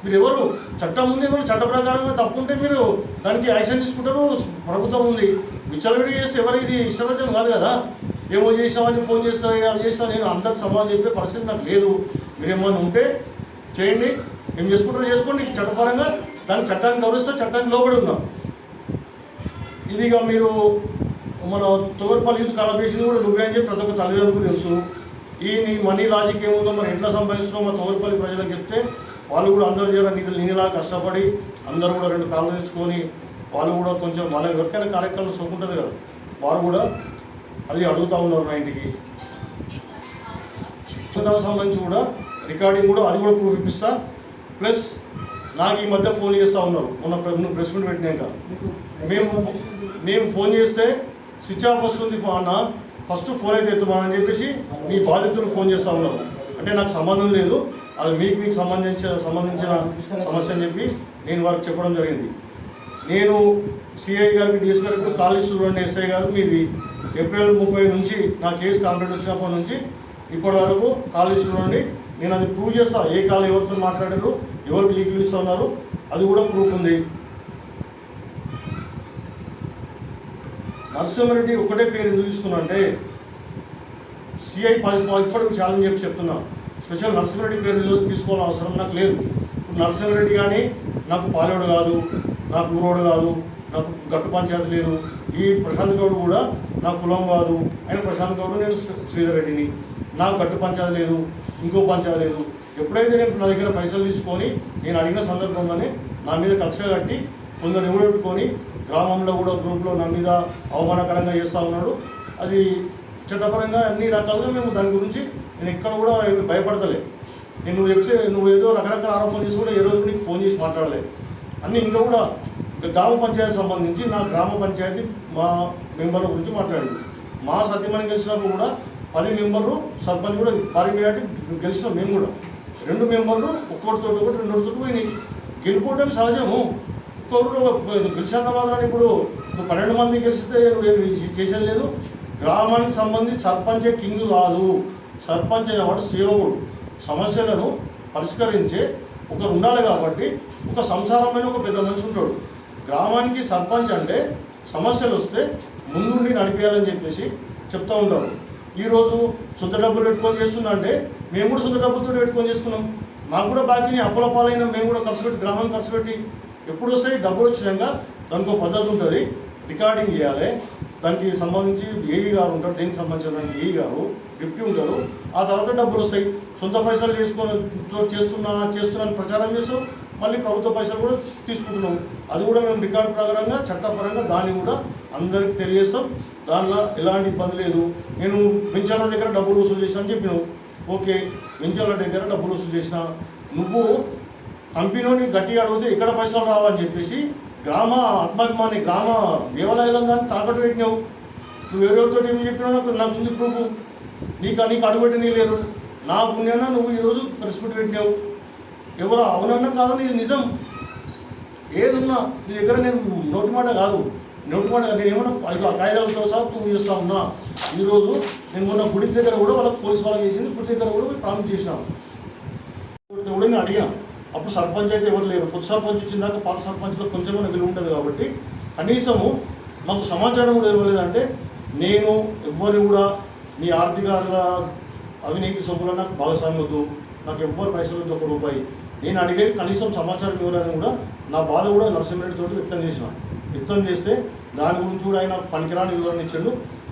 మీరు ఎవరు? చట్టం ఉంది, ఎవరు చట్ట ప్రకారంగా తప్పుంటే మీరు దానికి యాక్షన్ తీసుకుంటారు. ప్రభుత్వం ఉంది. విచ్చలవిడి చేస్తే ఎవరికి ఇష్టపడటం కాదు కదా. ఏమో చేసామని ఫోన్ చేస్తా, అది చేస్తా. నేను అందరికి సమాధానం చెప్పే పరిస్థితి నాకు లేదు. మీరు ఏమన్నా ఉంటే చేయండి, ఏం చేసుకుంటారో చేసుకోండి. చట్టపరంగా దానికి చట్టాన్ని గౌరవిస్తా, చట్టానికి లోబడి ఉన్నాం. ఇదిగా మీరు మన తోగరపల్లి యూత్ కలబేసింది కూడా నువ్వే అని చెప్పి ప్రతి ఒక్క తల్లిదండ్రులకు తెలుసు. నీ మనీ లాజిక్ ఏముందో మరి ఎట్లా సంపాదిస్తున్నావు మా తోగరపల్లి ప్రజలకు చెప్తే వాళ్ళు కూడా అందరూ చేయడం నీలా కష్టపడి అందరూ కూడా 2 కాళ్ళు తెచ్చుకొని వాళ్ళు కూడా కొంచెం వాళ్ళ ఎవరికైనా కార్యక్రమం చూపుంటుంది కదా, వారు కూడా అది అడుగుతూ ఉన్నారు నా ఇంటికి. దానికి సంబంధించి కూడా రికార్డింగ్ కూడా అది కూడా ప్రూఫ్ ఇప్పిస్తా. ప్లస్ నాకు ఈ మధ్య ఫోన్ చేస్తూ ఉన్నారు. నువ్వు ప్రెస్ మీట్ పెట్టినాక మేము ఫోన్ చేస్తే స్విచ్ ఆఫ్ వస్తుంది అన్న, ఫస్ట్ ఫోన్ అయితే ఎత్తుమని చెప్పేసి నీ బాధితులు ఫోన్ చేస్తూ ఉన్నారు. అంటే నాకు సంబంధం లేదు, అది మీకు సంబంధించిన సమస్య అని చెప్పి నేను వారికి చెప్పడం జరిగింది. నేను సిఐ గారికి, డిఎస్ గారికి కాల్ లిస్ట్ చూడండి. ఎస్ఐ గారు మీది ఏప్రిల్ 30 నుంచి నా కేసు కంప్లైంట్ వచ్చినప్పటి నుంచి ఇప్పటి వరకు కాల్ లిస్ట్ చూడండి. నేను అది ప్రూవ్ చేస్తా. ఏ కాల్ ఎవరితో మాట్లాడారు, ఎవరికి లీకులు ఇస్తున్నారు, అది కూడా ప్రూఫ్ ఉంది. నరసింహారెడ్డి ఒకటే పేరు ఎందుకు తీసుకున్నా అంటే సిఐ ఇప్పటికి ఛాలెంజ్ చెప్పి చెప్తున్నా. స్పెషల్ నరసింహారెడ్డి పేరు తీసుకోవాలని అవసరం నాకు లేదు. నరసింహారెడ్డి కానీ నాకు పాలేడు కాదు, నాకు ఊరోడు కాదు, నాకు గట్టు పంచాయతీ లేదు. ఈ ప్రశాంత్ గౌడ్ కూడా నాకు కులం కాదు. ఆయన ప్రశాంత్ గౌడ్, నేను శ్రీధర్ రెడ్డిని. నాకు గట్టు పంచాయతీ లేదు, ఇంకో పంచాయతీ లేదు. ఎప్పుడైతే నేను నా దగ్గర పైసలు తీసుకొని నేను అడిగిన సందర్భంలోనే నా మీద కక్ష కట్టి కొందరు ఎవరెట్టుకొని గ్రామంలో కూడా గ్రూప్లో నా మీద అవమానకరంగా చేస్తూ ఉన్నాడు. అది చట్టపరంగా అన్ని రకాలుగా మేము దాని గురించి నేను ఎక్కడ కూడా భయపడతలే. నువ్వు చెప్తే నువ్వు ఏదో రకరకాల ఆరోపణలు చేసి కూడా ఏ రోజు నీకు ఫోన్ చేసి మాట్లాడలే అన్నీ. ఇంకా కూడా గ్రామ పంచాయతీ సంబంధించి నా గ్రామ పంచాయతీ మా మెంబర్ల గురించి మాట్లాడింది. మా సత్యమని గెలిచినప్పుడు కూడా 10 మెంబర్లు, సర్పంచ్ కూడా భారీ మెజార్టీ గెలిచినాం. మేము కూడా 2 మెంబర్లు ఒక్కొక్కటితో 2 పోయినాయి. గెలుపుకోవడం సహజము. ఒక్కొక్కరు గెలిచినంత మాత్రాన్ని ఇప్పుడు 12 మంది గెలిస్తే నువ్వు చేసేది లేదు. గ్రామానికి సంబంధించి సర్పంచే కింగ్ కాదు. సర్పంచ్ అనేవాడు సేవకుడు. సమస్యలను పరిష్కరించే ఒకరు ఉండాలి. కాబట్టి ఒక సంసారమైన ఒక పెద్ద మనిషి ఉంటాడు. గ్రామానికి సర్పంచ్ అంటే సమస్యలు వస్తే ముందుండి నడిపేయాలని చెప్పేసి చెప్తూ ఉంటారు. ఈరోజు సొంత డబ్బులు పెట్టుకొని చేస్తున్నా అంటే మేము కూడా సొంత డబ్బులతో పెట్టుకొని చేసుకున్నాం. మాకు కూడా బాకీని అప్పుల పాలైన మేము కూడా ఖర్చు పెట్టి గ్రామానికి ఖర్చు పెట్టి ఎప్పుడు వస్తాయి డబ్బులు వచ్చినాక దానికి ఒక పద్ధతి ఉంటుంది. రికార్డింగ్ చేయాలి. దానికి సంబంధించి ఏఈ గారు ఉంటారు, దీనికి సంబంధించిన దానికి ఏఈ గారు, డిప్యూటీ ఉంటారు. ఆ తర్వాత డబ్బులు వస్తాయి. సొంత పైసలు చేస్తున్నాను ప్రచారం చేస్తాం. మళ్ళీ ప్రభుత్వ పైసలు కూడా తీసుకుంటున్నాం. అది కూడా మేము రికార్డు ప్రకారంగా చట్టపరంగా దాన్ని కూడా అందరికీ తెలియజేస్తాం. దానిలో ఎలాంటి ఇబ్బంది లేదు. నేను వెంచర్ల దగ్గర డబ్బులు వసూలు చేసినా అని చెప్పినావు. ఓకే, వెంచర్ల దగ్గర డబ్బులు వసూలు చేసినా. నువ్వు కంపెనీని గట్టిగా అడిగితే ఎక్కడ పైసలు రావని చెప్పేసి గ్రామ ఆత్మాభిమాని గ్రామ దేవాలయాలను దాన్ని తాకట్టు పెట్టినావు. నువ్వు ఎవరెవరితో ఏమి చెప్పినావు నాకు ఉంది ప్రూఫ్. నీకు అడుగుపెట్టి లేరు. నా పుణ్యాన నువ్వు ఈరోజు ప్రెస్ మీట్ పెట్టినావు. ఎవరు అవునన్నా కాదని ఇది నిజం. ఏదున్నా నీ దగ్గర నేను నోటి మాట కాదు నేను ఏమన్నా కాయిదాలతో సహా ప్రూవ్ చేస్తా ఉన్నా. ఈరోజు నేను మొన్న గుడి దగ్గర కూడా వాళ్ళకి పోలీసు వాళ్ళకి చేసింది, గుడి దగ్గర కూడా ప్రామిస్ చేసినాను కూడా నేను అడిగా. అప్పుడు సర్పంచ్ అయితే ఎవరు లేరు, కొత్త సర్పంచ్ వచ్చిన దాకా పాత సర్పంచ్లో కొంచెమైనా విలువ ఉంటుంది కాబట్టి కనీసము మాకు సమాచారం కూడా ఇవ్వలేదంటే నేను ఎవ్వరు కూడా నీ ఆర్థిక అవినీతి సొమ్ములో నాకు భాగస్వామ్యం వద్దు, నాకు ఎవ్వరు పైసలు వద్దు, ₹1 నేను అడిగేది కనీసం సమాచారం ఇవ్వాలని కూడా నా బాధ కూడా నరసింహారెడ్డి తోటి వ్యక్తం చేస్తే దాని గురించి కూడా ఆయన పనికిరాని వివరణ ఇచ్చాడు.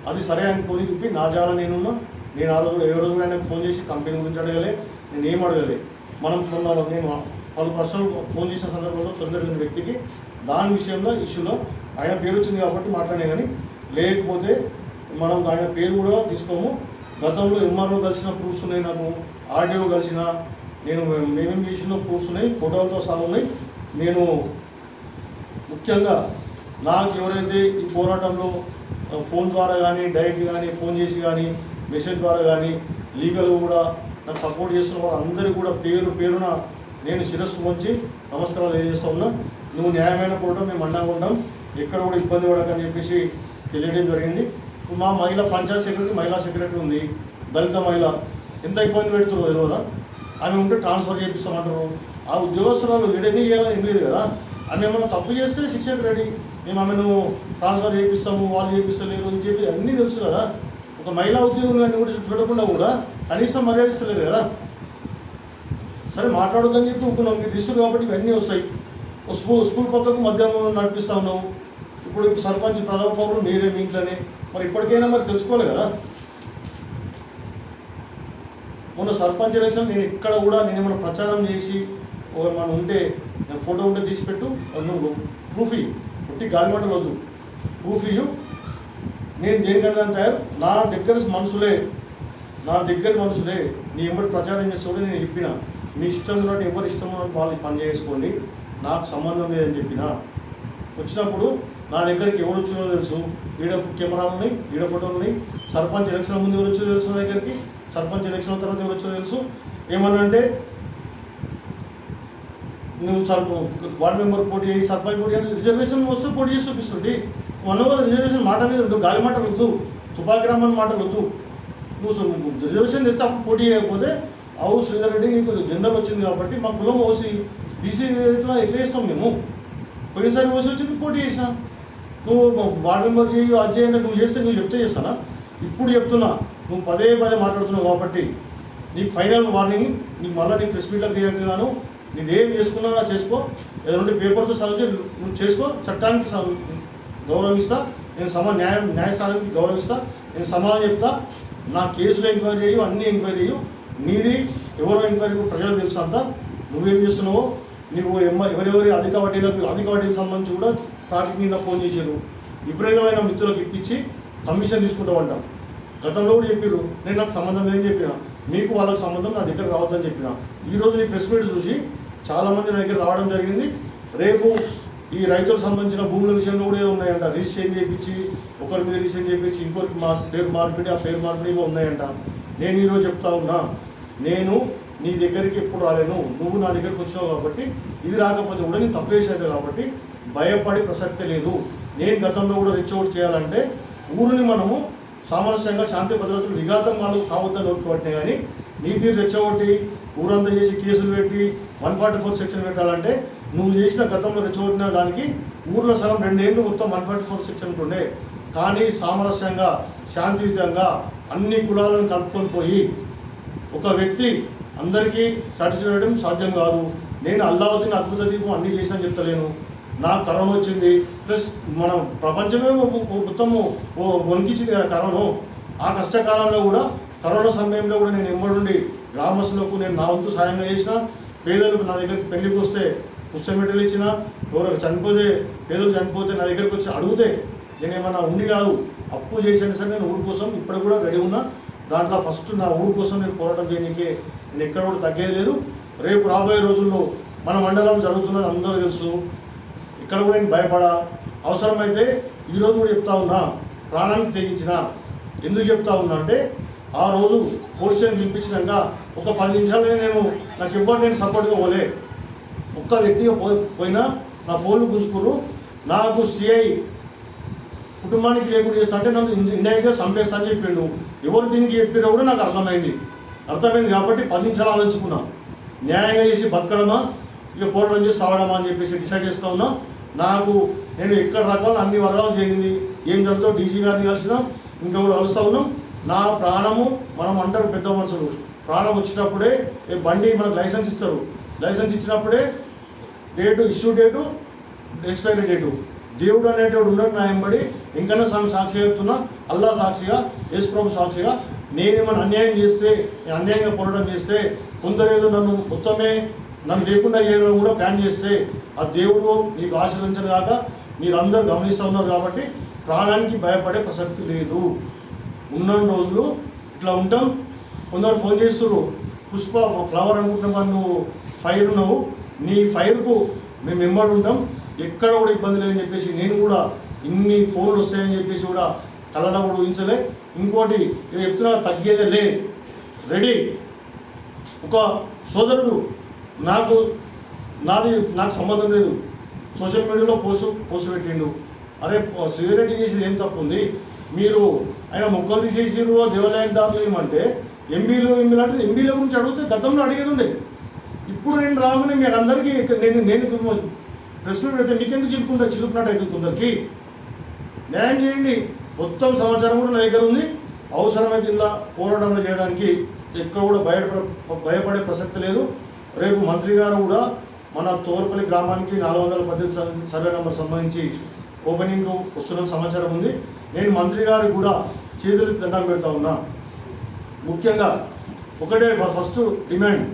అది సరే ఆయన కొని తిప్పి నా జాల నేను ఆ రోజు ఏ రోజు ఆయనకు ఫోన్ చేసి కంపెనీ గురించి అడగలే, నేను ఏం అడగలే. నేను 10 ప్రశ్నలు ఫోన్ చేసిన సందర్భంలో చొందరిగిన వ్యక్తికి దాని విషయంలో ఇష్యూలో ఆయన పేరు వచ్చింది కాబట్టి మాట్లాడే, కానీ లేకపోతే మనం ఆయన పేరు కూడా తీసుకోము. గతంలో ఎంఆర్ఓ కలిసిన ప్రూఫ్స్ ఉన్నాయి, నాకు ఆర్డీఓ కలిసిన మేమేం చేసిన ప్రూఫ్స్ ఉన్నాయి, ఫోటోలతో సహా ఉన్నాయి. నేను ముఖ్యంగా నాకు ఎవరైతే ఈ పోరాటంలో ఫోన్ ద్వారా కానీ డైరెక్ట్ కానీ ఫోన్ చేసి కానీ మెసేజ్ ద్వారా కానీ లీగల్ కూడా నాకు సపోర్ట్ చేస్తున్న వాళ్ళందరికీ కూడా పేరున నేను శిరస్సు వంచి నమస్కారాలు తెలియజేస్తూ ఉన్నా. నువ్వు న్యాయమైన పోవడం మేము అండంగా ఉంటాం, ఎక్కడ కూడా ఇబ్బంది పడకని చెప్పేసి తెలియడం జరిగింది. మా పంచాయత్ సెక్రటరీ మహిళా సెక్రటరీ ఉంది, దళిత మహిళ, ఎంత ఇబ్బంది పెడుతున్నారో తెలియదా. ఆమె ఉంటే ట్రాన్స్ఫర్ చేపిస్తామంటారు. ఆ ఉద్యోగస్తురాలు ఏడేమీ చేయాలని ఏం లేదు కదా. ఆమె ఏమైనా తప్పు చేస్తే శిక్షకు రెడీ, మేము ఆమెను ట్రాన్స్ఫర్ చేపిస్తాము, వాళ్ళు చేపిస్తలేరు అని చెప్పి అన్నీ తెలుసు కదా. ఒక మహిళా ఉద్యోగులు కూడా చూడకుండా కూడా కనీసం మర్యాదిస్తలేరు కదా. సరే మాట్లాడొద్దని చెప్పి ఒప్పుకున్నాం, మీరు తీసుకురు కాబట్టి ఇవన్నీ వస్తాయి. స్కూల్ పక్కకు మధ్యాహ్నం నడిపిస్తూ ఉన్నావు. ఇప్పుడు సర్పంచ్ ప్రధాన పౌరులు మీరే మీ ఇంట్లోనే, మరి ఇప్పటికైనా మరి తెలుసుకోవాలి కదా. మొన్న సర్పంచ్ ఎలక్షన్ నేను ఇక్కడ కూడా నేను ఏమైనా ప్రచారం చేసి మనం ఉంటే నేను ఫోటో ఉంటే తీసిపెట్టు, నువ్వు ప్రూఫ్ ఇవ్వు, ఒట్టి గాలిమాటలు వద్దు, ప్రూఫ్ ఇవ్వు. నేను దేనికంటే తయారు, నా దగ్గర మనుషులే నీ ఎవరు ప్రచారం చేస్తే కూడా నేను చెప్పిన, మీ ఇష్టం ఉన్నట్టు ఎవరు ఇష్టం ఉన్నట్టు వాళ్ళు పని చేసుకోండి, నాకు సంబంధం లేదని చెప్పిన. వచ్చినప్పుడు నా దగ్గరికి ఎవరు వచ్చినో తెలుసు, ఈడ కెమెరాలు ఉన్నాయి, ఈడ ఫోటోలు ఉన్నాయి. సర్పంచ్ ఎలక్షన్ ముందు ఎవరు వచ్చో తెలుసు, నా దగ్గరికి సర్పంచ్ ఎలక్షన్ తర్వాత ఎవరు వచ్చో తెలుసు. ఏమన్నా అంటే నువ్వు వార్డు మెంబర్ పోటీ చేయి, సర్పంచ్ పోటీ అంటే రిజర్వేషన్ వస్తే పోటీ చేసి చూపిస్తుంది. అన్నావు కదా రిజర్వేషన్ మాట మీద వద్దు, గాలి మాటలు వద్దు, తుపాకి రామని మాటలు వద్దు. నువ్వు రిజర్వేషన్ తెస్తే అప్పుడు పోటీ చేయకపోతే అవు శ్రీధర్ రెడ్డి నీకు జనరల్ వచ్చింది కాబట్టి మా కులం ఓసి బీసీ ఎట్లా చేస్తాం మేము. పోయినసారి ఓసి వచ్చింది పోటీ చేసిన, నువ్వు వార్డు మెంబర్ చేయి అది చేయండి, నువ్వు చేస్తే నువ్వు చెప్తే చేస్తానా. ఇప్పుడు చెప్తున్నా, నువ్వు పదే మాట్లాడుతున్నావు కాబట్టి నీకు ఫైనల్ వార్నింగ్. నీకు మళ్ళీ నీకు ప్రెస్ మీట్లో క్లియర్గాను నీదేం చేసుకున్నా చేసుకో, ఏదంటే పేపర్తో చదివితే నువ్వు చేసుకో. చట్టానికి గౌరవిస్తా, నేను న్యాయస్థానానికి గౌరవిస్తా, నేను సమాధానం చెప్తా. నా కేసులో ఎంక్వైరీ చేయు, అన్ని ఎంక్వైరీ చేయు. నీది ఎవరో ఎంక్వైరీ ప్రజలు తెలుసు అంతా. నువ్వేం చేస్తున్నావో నువ్వు ఎవరెవరి అధిక వడ్డీలకు సంబంధించి కూడా ట్రాఫిక్ మీద ఫోన్ చేశారు. విపరీతమైన మిత్రులకు ఇప్పించి కమిషన్ తీసుకుంటామంట. గతంలో కూడా చెప్పారు, నేను నాకు సంబంధం లేదని చెప్పిన, మీకు వాళ్ళకి సంబంధం నా దగ్గర రావద్దని చెప్పిన. ఈరోజు నీ ప్రెస్ మీట్ చూసి చాలామంది నా దగ్గర రావడం జరిగింది. రేపు ఈ రైతులకు సంబంధించిన భూముల విషయంలో కూడా ఉన్నాయంట, రిజిస్ట్రేషన్ చేయించి ఒకరి మీద రిజిస్ట్రేషన్ చేయించి ఇంకొకరికి పేరు మార్పిడి, ఆ పేరు మార్పిడి ఉన్నాయంట. నేను ఈరోజు చెప్తా ఉన్నా, నేను నీ దగ్గరికి ఎప్పుడు రాలేను, నువ్వు నా దగ్గరికి వచ్చినావు కాబట్టి, ఇది రాకపోతే కూడా నేను తప్పు చేసేది కాబట్టి భయపడే ప్రసక్తే లేదు. నేను గతంలో కూడా రిచ్ చేయాలంటే ఊరిని మనము సామరస్యంగా శాంతి భద్రతలు విఘాతం వాళ్ళు కావద్దని నోటుపట్టినా, కానీ నీతి రెచ్చగొట్టి ఊరంతా చేసి కేసులు పెట్టి 144 సెక్షన్ పెట్టాలంటే నువ్వు చేసిన గతంలో రెచ్చగొట్టిన దానికి ఊర్లో సగం 2 ఏళ్ళు మొత్తం 144 సెక్షన్ ఉంటుండే. కానీ సామరస్యంగా శాంతియుతంగా అన్ని కులాలను కలుపుకొని పోయి ఒక వ్యక్తి అందరికీ సాటిస్ఫై చేయడం సాధ్యం కాదు. నేను అల్లావుద్దీన్ అద్భుత దీపం అన్నీ చేసినా చెప్తలేను. నాకు కరోనా వచ్చింది, ప్లస్ మన ప్రపంచమే మొత్తము వణికించింది కదా కరోనా. ఆ కష్టకాలంలో కూడా కరోనా సమయంలో కూడా నేను ఎంబడుండి గ్రామస్తులకు నేను నా వంతు సాయంగా చేసిన. పేదలకు నా దగ్గరికి పెళ్లికి వస్తే పుస్తమెటలు ఇచ్చిన, ఎవరికి పేదలు చనిపోతే నా దగ్గరికి వచ్చి అడిగితే నేను ఏమన్నా ఉండి కాదు అప్పు చేసాను సరే నేను ఊరి కోసం ఇప్పుడు కూడా రెడీ ఉన్నా. దాంట్లో ఫస్ట్ నా ఊరి కోసం నేను పోరాటం చేయడానికే, నేను ఎక్కడ కూడా తగ్గేది లేదు. రేపు రాబోయే రోజుల్లో మన మండలం జరుగుతున్నది అందరూ తెలుసు. ఇక్కడ కూడా నేను భయపడా, అవసరమైతే ఈరోజు కూడా చెప్తా ఉన్నా, ప్రాణానికి తెగించిన. ఎందుకు చెప్తా ఉన్నా అంటే ఆ రోజు పోలీస్ స్టేషన్ పిలిపించినాక ఒక 10 నిమిషాలనే నాకు ఎవరు నేను సపోర్ట్గా పోలే. ఒక్క వ్యక్తిగా పోయినా నా ఫోన్లు గుంజుకురు. నాకు సిఐ కుటుంబానికి లేకుండా చేస్తా అంటే నన్ను ఇండైరెక్ట్గా చంపేస్తా అని చెప్పిండు. ఎవరు దీనికి చెప్పారో కూడా నాకు అర్థమైంది కాబట్టి 10 నిమిషాలు ఆలోచించుకున్నా, న్యాయంగా చేసి బతకడమా ఇక పోరాటం చేసి సావడమా అని చెప్పేసి డిసైడ్ చేస్తూ ఉన్నా. నేను ఎక్కడ రకాలు అన్ని వర్గాలు జరిగింది. ఏం జరుగుతుందో డీజీ గారిని కలిసినా, ఇంకా కూడా కలుస్తూ ఉన్నాం. నా ప్రాణము, మనం అంటారు పెద్ద మనుషులు, ప్రాణం వచ్చినప్పుడే బండి మనకు లైసెన్స్ ఇస్తారు. లైసెన్స్ ఇచ్చినప్పుడే date, issue date, expiry date. దేవుడు అనేటోడు ఉన్నాడు నా వెంబడి. ఇంకన్నా సాక్షి చెప్తున్నా, అల్లా సాక్షిగా, యేసు ప్రభు సాక్షిగా, నేనేమైనా అన్యాయం చేస్తే, అన్యాయంగా పోరాటం చేస్తే, కొందరేదో నన్ను లేకుండా చేయడం కూడా ప్లాన్ చేస్తే, ఆ దేవుడు నీకు ఆశీర్వదించను కాక మీరందరూ గమనిస్తూ ఉన్నారు. కాబట్టి ప్రాణానికి భయపడే ప్రసక్తి లేదు. ఉన్న రోజులు ఇట్లా ఉంటాం. కొందరు ఫోన్ చేస్తున్నారు, పుష్ప ఫ్లవర్ అనుకుంటున్నా, నువ్వు ఫైర్ ఉన్నావు, నీ ఫైర్కు మేము వెంబడి ఉంటాం, ఎక్కడ కూడా ఇబ్బంది లేదని చెప్పేసి నేను కూడా ఇన్ని ఫోన్లు వస్తాయని చెప్పేసి కూడా కళ్ళలో కూడా ఊహించలే. ఇంకోటి చెప్తున్నా, తగ్గేదే లే, రెడీ. ఒక సోదరుడు నాకు సంబంధం లేదు, సోషల్ మీడియాలో పోస్ట్ పెట్టిండు. అరే సిగరెట్ చేసేది ఏం తప్పు ఉంది? మీరు ఆయన మొక్కలు తీసేసిరు, దేవాలయం దారులు ఏమంటే ఎంబీలు అంటే ఎంబీల గురించి అడిగితే గతంలో అడిగేది ఉండే. ఇప్పుడు నేను రాగానే మీకు అందరికీ నేను ప్రెస్ మీట్ పెడితే మీకెందుకు చిలుపునట్టు అయితే కొందరికి న్యాయం చేయండి. మొత్తం సమాచారం కూడా నా దగ్గర ఉంది. అవసరమైతే ఇలా పోరాటంలో చేయడానికి ఎక్కడ కూడా భయపడే ప్రసక్తి లేదు. రేపు మంత్రి గారు కూడా మన తోర్పల్లి గ్రామానికి 418 సర్వే నెంబర్ సంబంధించి ఓపెనింగ్ వస్తున్న సమాచారం ఉంది. నేను మంత్రి గారికి కూడా చేతులు దండం పెడతా ఉన్నా. ముఖ్యంగా ఒకటే ఫస్ట్ డిమాండ్,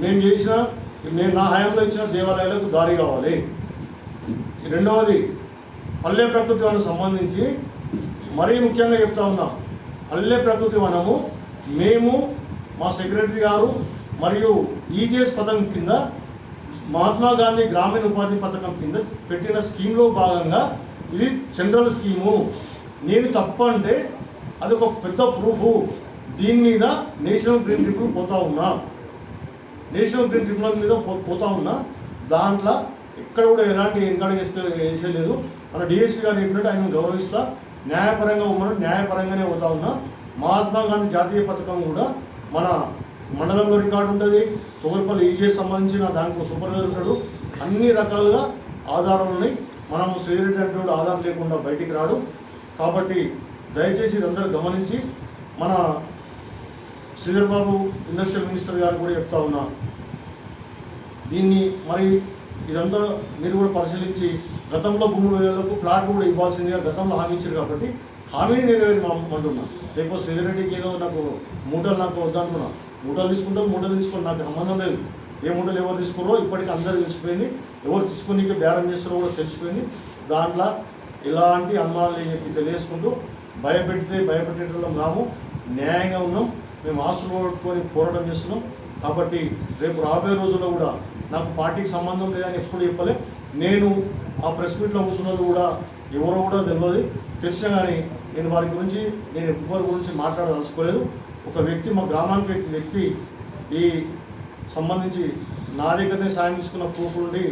నేను నా హయాంలో ఇచ్చిన దేవాలయాలకు దారి కావాలి. రెండవది, పల్లె ప్రకృతి వనం సంబంధించి మరీ ముఖ్యంగా చెప్తా ఉన్నా, పల్లె ప్రకృతి వనము మేము మా సెక్రటరీ గారు మరియు ఈజీఎస్ పథకం కింద మహాత్మా గాంధీ గ్రామీణ ఉపాధి పథకం కింద పెట్టిన స్కీమ్లో భాగంగా ఇది సెంట్రల్ స్కీము. నేను తప్పు అంటే అది ఒక పెద్ద ప్రూఫ్. దీని మీద నేషనల్ గ్రీన్ ట్రిబ్యునల్ పోతా ఉన్నా దాంట్లో ఎక్కడ కూడా ఎలాంటి ఎంకరేజ్ వేసేలేదు. మన డిఎస్పీ గారు చెప్పినట్టు ఆయన గౌరవిస్తా, న్యాయపరంగా ఉన్నాడు, న్యాయపరంగానే పోతా ఉన్నా. మహాత్మా గాంధీ జాతీయ పథకం కూడా మన మండలంలో రికార్డు ఉంటుంది. తోర్పల్లి ఈజీఎస్ సంబంధించిన దానికి సూపర్వైజర్ ఉంటాడు. అన్ని రకాలుగా ఆధారాలు ఉన్నాయి. మనం సిగరెట్ అంటే ఆధారం లేకుండా బయటికి రాడు. కాబట్టి దయచేసి ఇదంతా గమనించి మన శ్రీధర్ బాబు ఇండస్ట్రియల్ మినిస్టర్ గారు కూడా చెప్తా ఉన్నా, దీన్ని మరి ఇదంతా మీరు కూడా పరిశీలించి గతంలో భూములకు ఫ్లాట్ కూడా ఇవ్వాల్సిందిగా గతంలో హామీ ఇచ్చారు. కాబట్టి హామీని నెరవేరి అంటున్నా. లేకపోతే శ్రీధరెడ్డికి ఏదో నాకు మూటలు వద్దనుకున్నా. మూటలు తీసుకోండి, నాకు సంబంధం లేదు. ఏ మూటలు ఎవరు తీసుకున్నారో ఇప్పటికీ అందరూ తెలిసిపోయింది. ఎవరు తీసుకుని బేరం చేస్తారో కూడా తెలిసిపోయింది. దాంట్లో ఎలాంటి అనుమానాలు లేని చెప్పి తెలియజేసుకుంటూ భయపెట్టేటోళ్ళం రాము, న్యాయంగా ఉన్నాం. మేము ఆస్తులు పట్టుకొని పోరాటం చేస్తున్నాం. కాబట్టి రేపు రాబోయే రోజుల్లో కూడా నాకు పార్టీకి సంబంధం లేదని ఎప్పుడు చెప్పలే. నేను ఆ ప్రెస్ మీట్లో కూర్చున్న కూడా ఎవరో కూడా తెలిసినా కానీ నేను వారి గురించి ఎవరి గురించి మాట్లాడదలుచుకోలేదు. ఒక వ్యక్తి, మా గ్రామానికి వ్యక్తి ఈ సంబంధించి నా దగ్గరనే సాయం తీసుకున్న ప్రూఫ్ నుండి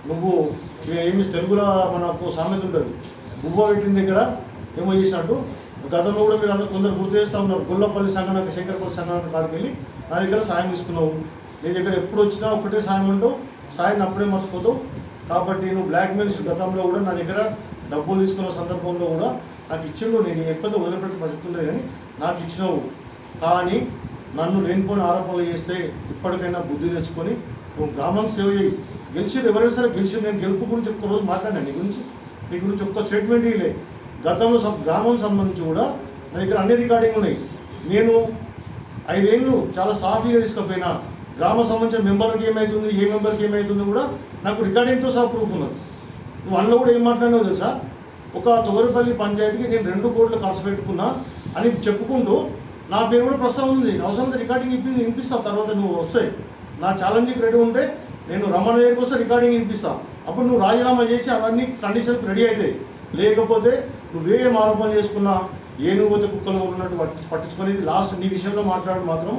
నువ్వు ఏమి తెలుగులో మనకు సామెత ఉంటుంది, బువ్వ పెట్టిన దగ్గర ఏమో చేసినట్టు. గతంలో కూడా మీరు అందరూ కొందరు గుర్తు చేస్తూ ఉన్నారు. గొల్లపల్లి సంఘానికి, శంకరపల్లి సంఘానికి కాడికి వెళ్ళి నా దగ్గర సాయం తీసుకున్నావు. నీ దగ్గర ఎప్పుడు వచ్చినా ఒకటే సాయం అంటావు, సాయం అప్పుడే మర్చిపోతావు. కాబట్టి నువ్వు బ్లాక్మెయిల్స్ గతంలో కూడా నా దగ్గర డబ్బులు తీసుకున్న సందర్భంలో కూడా నాకు ఇచ్చిండు. నేను ఎప్పుడో వదిలిపెట్టి పరిస్థితులే కానీ నాకు ఇచ్చినావు. కానీ నన్ను లేనిపోయిన ఆరోపణలు చేస్తే ఇప్పటికైనా బుద్ధి తెచ్చుకొని నువ్వు గ్రామానికి సేవ చేయి. గెలిచిరు, ఎవరైనా సరే గెలిచిరు. నేను గెలుపు గురించి ఒక్కరోజు మాట్లాడాను. నీ గురించి ఒక్క స్టేట్మెంట్ ఇలే. గతంలో గ్రామం సంబంధించి కూడా నా దగ్గర అన్ని రికార్డింగ్ ఉన్నాయి. నేను 5 ఏళ్ళు చాలా సాఫీగా తీసుకుపోయినా. గ్రామ సంబంధించిన మెంబర్కి ఏమవుతుంది, ఏ మెంబర్కి ఏమవుతుంది కూడా నాకు రికార్డింగ్తో సహా ప్రూఫ్ ఉన్నది. నువ్వు అందులో కూడా ఏం మాట్లాడినావు తెలుసా? ఒక తోరపల్లి పంచాయతీకి నేను 2 కోట్లు ఖర్చు పెట్టుకున్నా అని చెప్పుకుంటూ నా పేరు కూడా ప్రస్తావన ఉంది. అవసరమైతే రికార్డింగ్ వినిపిస్తావు. తర్వాత నువ్వు వస్తాయి నా ఛాలెంజ్కి రెడీ ఉంటే నేను రమణ దగ్గరికి వస్తే రికార్డింగ్ వినిపిస్తాను. అప్పుడు నువ్వు రాజీనామా చేసి అవన్నీ కండిషన్కి రెడీ అవుతాయి. లేకపోతే నువ్వేం ఆరోపణలు చేసుకున్నా ఏనుగు పోతే కుక్కలు ఉన్నట్టు పట్టించుకొని ఇది లాస్ట్. నీ విషయంలో మాట్లాడడం మాత్రం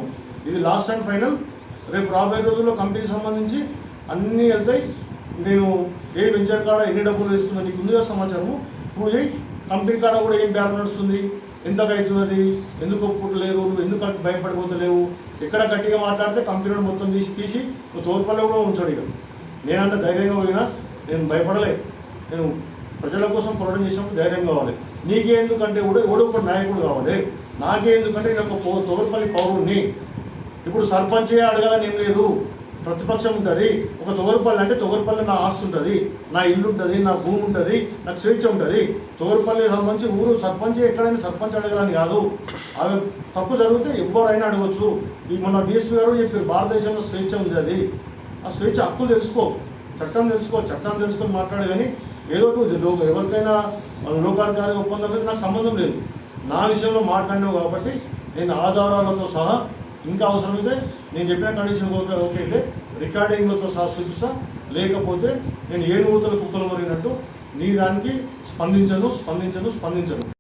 ఇది లాస్ట్ అండ్ ఫైనల్. రేపు రాబోయే రోజుల్లో కంపెనీకి సంబంధించి అన్నీ వెళ్తాయి. నేను ఏ వెంచర్ కాడ ఎన్ని డబ్బులు వేసుకున్నా నీకు ముందుగా సమాచారము ప్రూవ్ చేయి. కంపెనీ కాడ కూడా ఏం బేరం నడుస్తుంది, ఎంతకు అవుతున్నది, ఎందుకు ఒప్పుకోవట్లేరు, నువ్వు ఎందుకు భయపడిపోతలేవు, ఎక్కడ గట్టిగా మాట్లాడితే కంపెనీ మొత్తం తీసి నువ్వు తోడుపల్లె కూడా ఉంచాడు. ఇక నేనంత ధైర్యంగా పోయినా, నేను భయపడలే. నేను ప్రజల కోసం పోరాటం చేసినప్పుడు ధైర్యం కావాలి. నీకే ఎందుకంటే కూడా ఎవడో ఒక నాయకుడు కావాలి. నాకే ఎందుకంటే నేను ఒక తోడుపల్లి పౌరుడిని. ఇప్పుడు సర్పంచే అడగాలని ఏం లేదు, ప్రతిపక్షం ఉంటుంది. ఒక తొగరపల్లి అంటే తొగరపల్లి నా ఆస్తి ఉంటుంది, నా ఇల్లు ఉంటుంది, నా భూమి ఉంటుంది, నాకు స్వేచ్ఛ ఉంటుంది. తొగరపల్లి సంబంధించి ఊరు సర్పంచ్ ఎక్కడైనా సర్పంచ్ అడగాలని కాదు. అవి తప్పు జరిగితే ఎవరైనా అడగవచ్చు. ఈ మన డిఎస్పీ గారు చెప్పారు, భారతదేశంలో స్వేచ్ఛ ఉంది. అది ఆ స్వేచ్ఛ హక్కులు తెలుసుకో, చట్టం తెలుసుకొని మాట్లాడే. కానీ ఏదో నువ్వు ఎవరికైనా లోకాధికారి ఒప్పందం లేదు, నాకు సంబంధం లేదు. నా విషయంలో మాట్లాడినావు కాబట్టి నేను ఆధారాలతో సహా, ఇంకా అవసరమైతే నేను చెప్పిన కండిషన్ ఓకే అయితే రికార్డింగ్లతో సహా చూపిస్తా. లేకపోతే నేను ఏనుగుతల కుక్కలు మరిగినట్టు నీ దానికి స్పందించను.